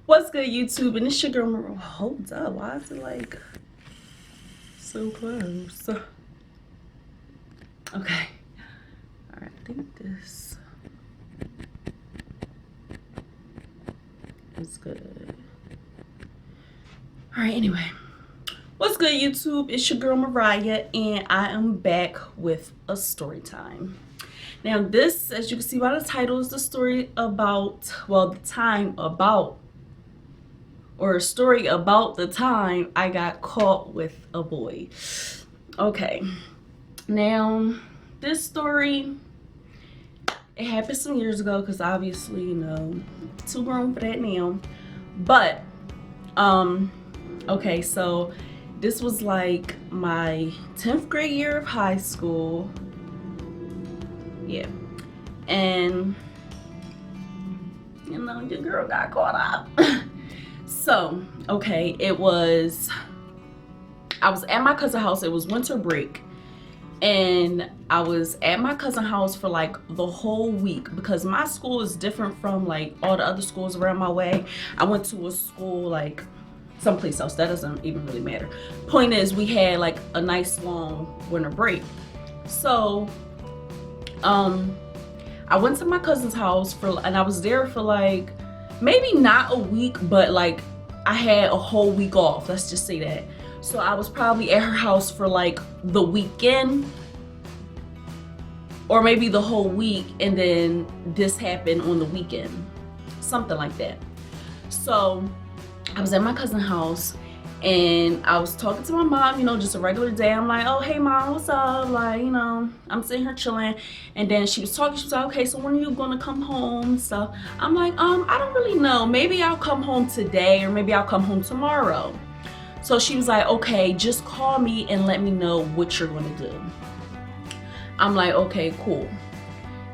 What's good, YouTube? And it's your girl Mar. Hold up, why is it like so close? Okay. Alright, I think this is good. Alright, anyway. What's good, YouTube? It's your girl Mariah, and I am back with a story time. Now, this, as you can see by the title, is the story about, well, the time about, or a story about the time I got caught with a boy. Okay, now this story, it happened some years ago because obviously, you know, too grown for that now. But okay, so this was like my 10th grade year of high school. Yeah, and you know, your girl got caught up. So, okay, I was at my cousin's house. It was winter break, and I was at my cousin's house for like the whole week because my school is different from like all the other schools around my way. I went to a school like someplace else. That doesn't even really matter. Point is, we had like a nice long winter break. So, I went to my cousin's house and I was there for like maybe not a week, but like I had a whole week off. Let's just say that. So I was probably at her house for like the weekend or maybe the whole week, and then this happened on the weekend, something like that. So I was at my cousin's house and I was talking to my mom, you know, just a regular day. I'm like, oh, hey mom, what's up? Like, you know, I'm sitting here chilling. And then she was talking, she was like, okay, so when are you gonna come home? So I'm like, I don't really know. Maybe I'll come home today or maybe I'll come home tomorrow. So she was like, okay, just call me and let me know what you're gonna do. I'm like, okay, cool.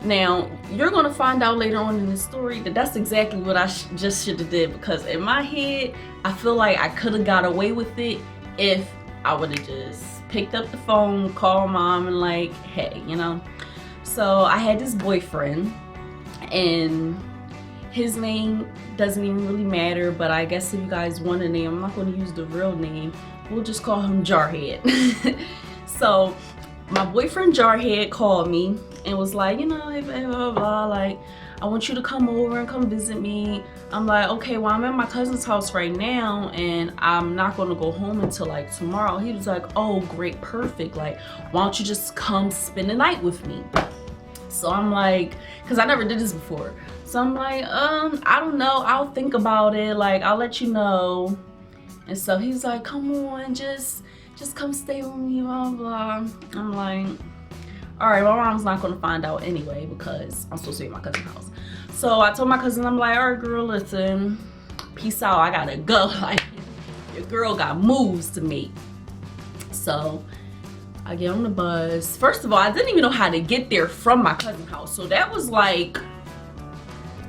Now, you're going to find out later on in the story that that's exactly what I just should have did, because in my head, I feel like I could have got away with it if I would have just picked up the phone, called mom, and like, hey, you know. So I had this boyfriend, and his name doesn't even really matter, but I guess if you guys want a name, I'm not going to use the real name. We'll just call him Jarhead. So my boyfriend Jarhead called me and was like, you know, hey, blah, blah, blah, like, I want you to come over and come visit me. I'm like, okay, well, I'm at my cousin's house right now and I'm not gonna go home until like tomorrow. He was like, oh, great, perfect. Like, why don't you just come spend the night with me? So I'm like, cause I never did this before. So I'm like, I don't know, I'll think about it. Like, I'll let you know. And so he's like, come on, just come stay with me, blah, blah. I'm like, all right, my mom's not gonna find out anyway because I'm supposed to be at my cousin's house. So I told my cousin, I'm like, all right, girl, listen, peace out, I gotta go. Like, your girl got moves to make. So I get on the bus. First of all, I didn't even know how to get there from my cousin's house. So that was like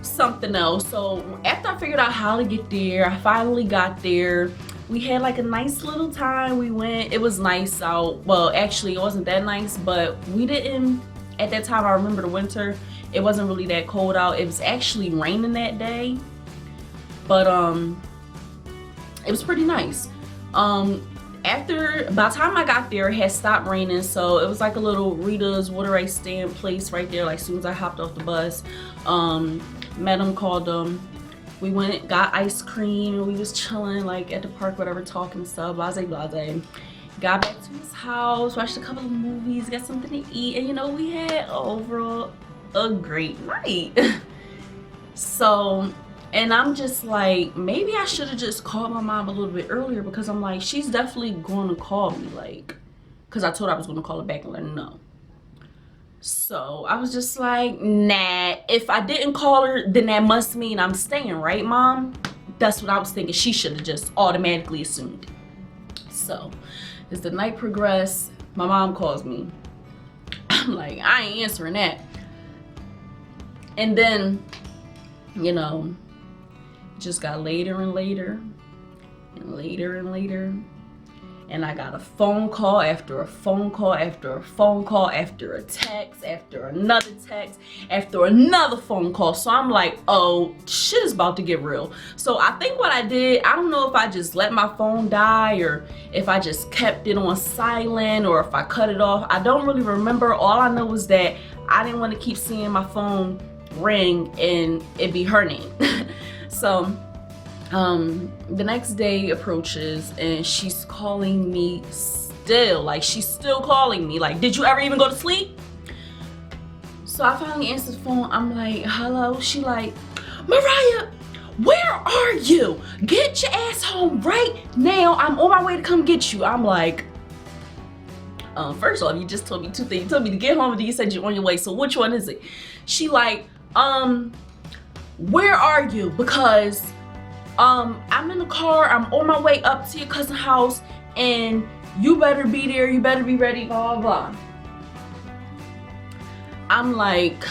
something else. So after I figured out how to get there, I finally got there. We had like a nice little time. We went, it was nice out. Well, actually it wasn't that nice, but we didn't, at that time, I remember the winter, it wasn't really that cold out. It was actually raining that day, but it was pretty nice. After, by the time I got there, it had stopped raining, so it was like a little Rita's water ice stand place right there. Like, as soon as I hopped off the bus, met him, called him. We went, got ice cream, and we was chilling like at the park, whatever, talking and stuff, blase blase. Got back to his house, watched a couple of movies, got something to eat, and you know, we had overall a great night. So, and I'm just like, maybe I should have just called my mom a little bit earlier, because I'm like, she's definitely going to call me, like, because I told her I was going to call her back and let her know. So I was just like, nah, if I didn't call her, then that must mean I'm staying, right, mom? That's what I was thinking. She should have just automatically assumed. So as the night progressed, my mom calls me. I'm like, I ain't answering that. And then, you know, it just got later and later and later and later. And I got a phone call after a phone call after a phone call after a text after another text after another phone call. So I'm like, oh, shit is about to get real. So I think what I did, I don't know if I just let my phone die or if I just kept it on silent or if I cut it off. I don't really remember. All I know is that I didn't want to keep seeing my phone ring and it be her name. So the next day approaches and she's calling me still. Like, she's still calling me. Like, did you ever even go to sleep? So I finally answered the phone. I'm like, hello? She like, Mariah, where are you? Get your ass home right now. I'm on my way to come get you. I'm like, first of all, you just told me two things. You told me to get home and then you said you're on your way. So which one is it? She like, where are you? Because I'm in the car, I'm on my way up to your cousin's house, and you better be there, you better be ready, blah, blah, blah. I'm like,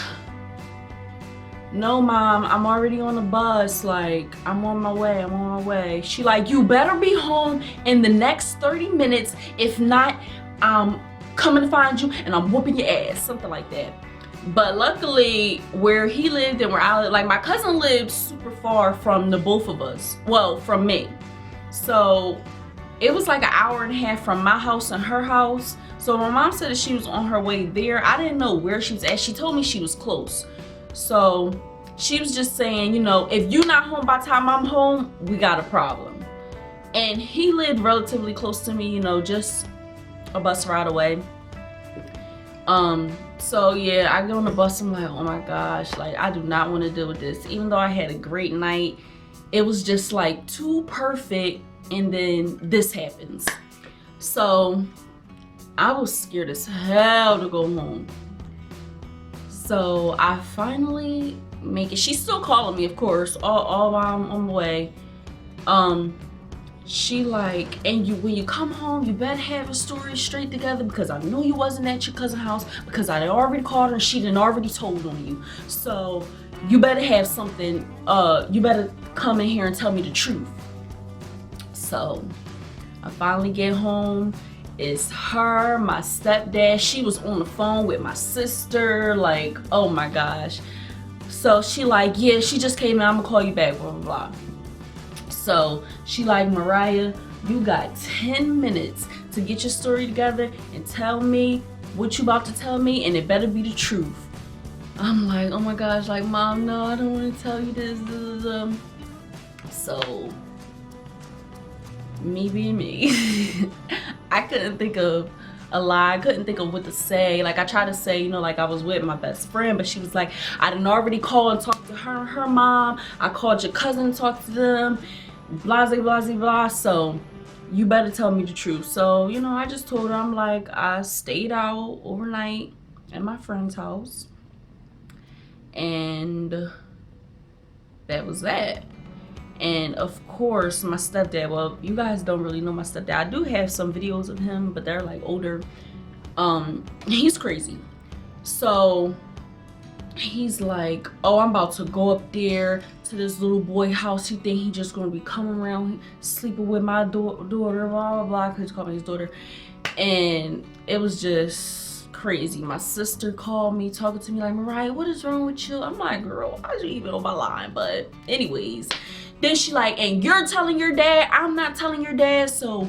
no, Mom, I'm already on the bus, like, I'm on my way. She like, you better be home in the next 30 minutes. If not, I'm coming to find you and I'm whooping your ass, something like that. But luckily, where he lived and where I lived, like, my cousin lived super far from the both of us. Well, from me. So it was like an hour and a half from my house and her house. So my mom said that she was on her way there. I didn't know where she was at. She told me she was close. So she was just saying, you know, if you're not home by the time I'm home, we got a problem. And he lived relatively close to me, you know, just a bus ride away. So yeah, I get on the bus, I'm like, oh my gosh, like, I do not want to deal with this. Even though I had a great night, it was just like too perfect, and then this happens. So I was scared as hell to go home. So I finally make it. She's still calling me, of course, all while I'm on the way. She like, and when you come home, you better have a story straight together, because I knew you wasn't at your cousin's house, because I had already called her and she done already told on you. So you better have something, you better come in here and tell me the truth. So I finally get home. It's her, my stepdad. She was on the phone with my sister, like, oh my gosh. So she like, yeah, she just came in, I'm gonna call you back, blah, blah, blah. So she like, Mariah, you got 10 minutes to get your story together and tell me what you about to tell me, and it better be the truth. I'm like, oh my gosh, like, Mom, no, I don't want to tell you this. So me being me, I couldn't think of a lie. I couldn't think of what to say. Like, I tried to say, you know, like I was with my best friend, but she was like, I didn't already call and talk to her and her mom. I called your cousin and talked to them. Blah, blah, blah, blah. So you better tell me the truth. So, you know, I just told her, I'm like, I stayed out overnight at my friend's house, and that was that. And of course, my stepdad, well, you guys don't really know my stepdad. I do have some videos of him, but they're like older. He's crazy. So he's like, oh, I'm about to go up there to this little boy house. He think he just gonna be coming around sleeping with my daughter, blah, blah, blah, because he called me his daughter. And it was just crazy. My sister called me, talking to me like, Mariah, what is wrong with you? I'm like, girl, I should even on my line. But anyways, then she like, and you're telling your dad? I'm not telling your dad, so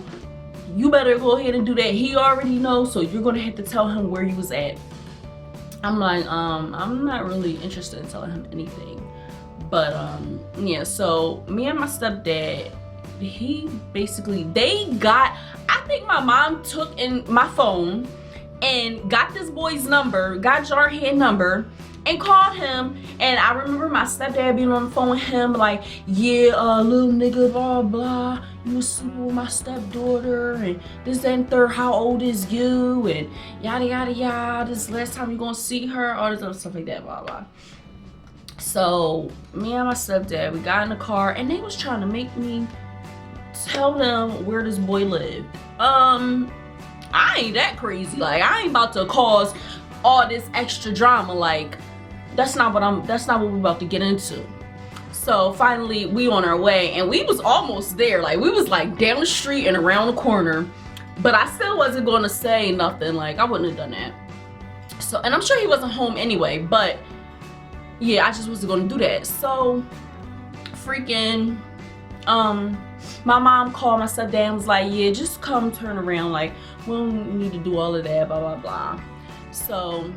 you better go ahead and do that. He already knows, so you're gonna have to tell him where you was at. I'm like, I'm not really interested in telling him anything. But yeah, so me and my stepdad, he basically, I think my mom took in my phone and got this boy's number, got Jarhead number, and called him. And I remember my stepdad being on the phone with him like, yeah, little nigga, blah, blah, you was sleeping with my stepdaughter, and this, that, and third, how old is you, and yada, yada, yada, this last time you gonna see her, all this other stuff like that, blah, blah. So me and my stepdad, we got in the car, and they was trying to make me tell them where this boy lived. I ain't that crazy. Like, I ain't about to cause all this extra drama. Like, that's not what we're about to get into. So finally we on our way, and we was almost there. Like, we was like down the street and around the corner. But I still wasn't gonna say nothing. Like, I wouldn't have done that. So, and I'm sure he wasn't home anyway, but yeah, I just wasn't gonna do that. So freaking my mom called my stepdad and was like, yeah, just come turn around, like we don't need to do all of that, blah blah blah. So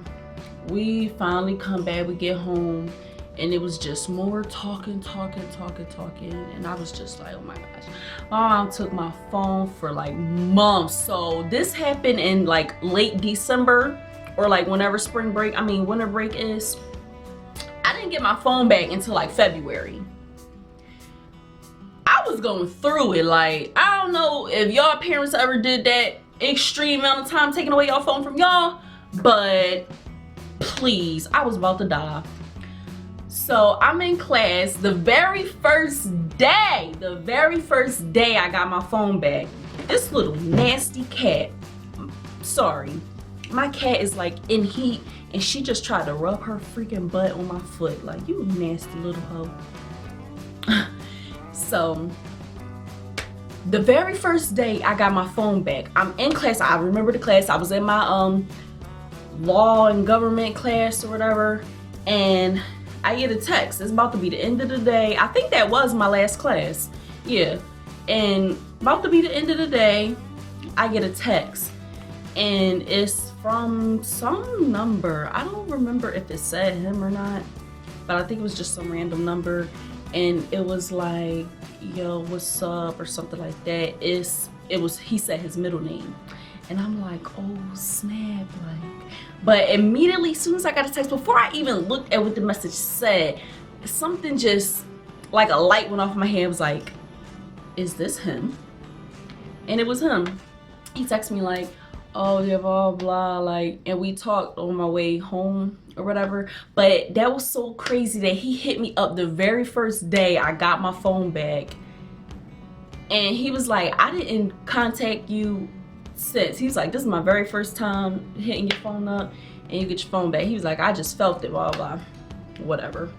we finally come back, we get home, and it was just more talking, and I was just like, oh my gosh. My mom took my phone for like months. So this happened in like late December, or like whenever winter break is. I didn't get my phone back until like February. I was going through it. Like, I don't know if y'all parents ever did that extreme amount of time taking away your phone from y'all, but please, I was about to die. So I'm in class. The very first day I got my phone back, this little nasty cat, sorry, my cat is like in heat, and she just tried to rub her freaking butt on my foot. Like, you nasty little hoe. So the very first day I got my phone back, I'm in class. I remember the class. I was in my law and government class or whatever, and I get a text. It's about to be the end of the day. I think that was my last class. Yeah. And about to be the end of the day, I get a text, and it's from some number. I don't remember if it said him or not, but I think it was just some random number, and it was like, yo, what's up, or something like that. He said his middle name, and I'm like, oh snap. Like, but immediately, as soon as I got a text, before I even looked at what the message said, something just like a light went off my head. I was like, is this him? And it was him. He texted me like, oh yeah, blah blah, like, and we talked on my way home or whatever. But that was so crazy that he hit me up the very first day I got my phone back, and he was like, I didn't contact you since. He was like, this is my very first time hitting your phone up and you get your phone back. He was like, I just felt it, blah blah, whatever.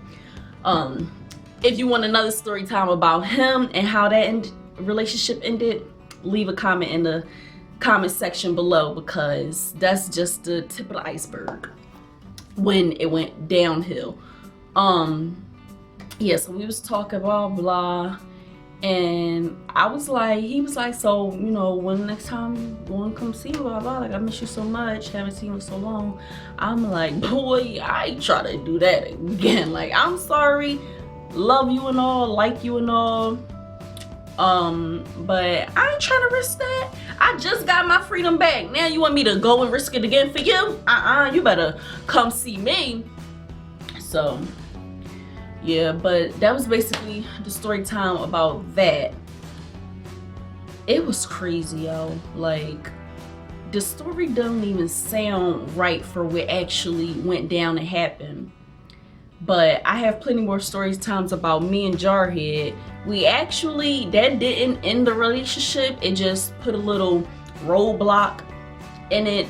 If you want another story time about him and how that relationship ended, leave a comment in the comment section below, because that's just the tip of the iceberg when it went downhill. Yeah, so we was talking blah blah, and I was like, he was like, so you know, when next time you want to come see me, blah blah, like I miss you so much, haven't seen you in so long. I'm like, boy, I ain't try to do that again. Like, I'm sorry, love you and all, like you and all, but I ain't trying to risk that. I just got my freedom back. Now you want me to go and risk it again for you? You better come see me. So yeah, but that was basically the story time about that. It was crazy, yo. Like, the story doesn't even sound right for what actually went down and happened. But I have plenty more stories times about me and Jarhead. We actually, that didn't end the relationship. It just put a little roadblock in it.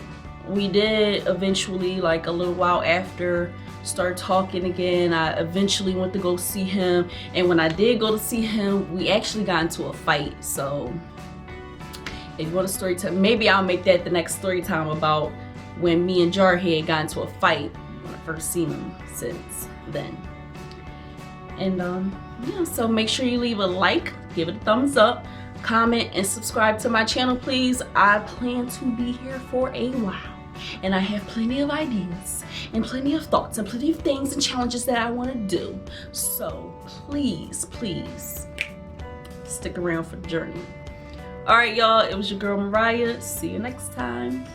We did eventually, like a little while after, start talking again. I eventually went to go see him, and when I did go to see him, we actually got into a fight. So if you want a story time, maybe I'll make that the next story time about when me and Jarhead got into a fight when I first seen him since then. And yeah, so make sure you leave a like, give it a thumbs up, comment, and subscribe to my channel, please. I plan to be here for a while, and I have plenty of ideas and plenty of thoughts and plenty of things and challenges that I want to do. So please stick around for the journey. All right, y'all, it was your girl Mariah. See you next time.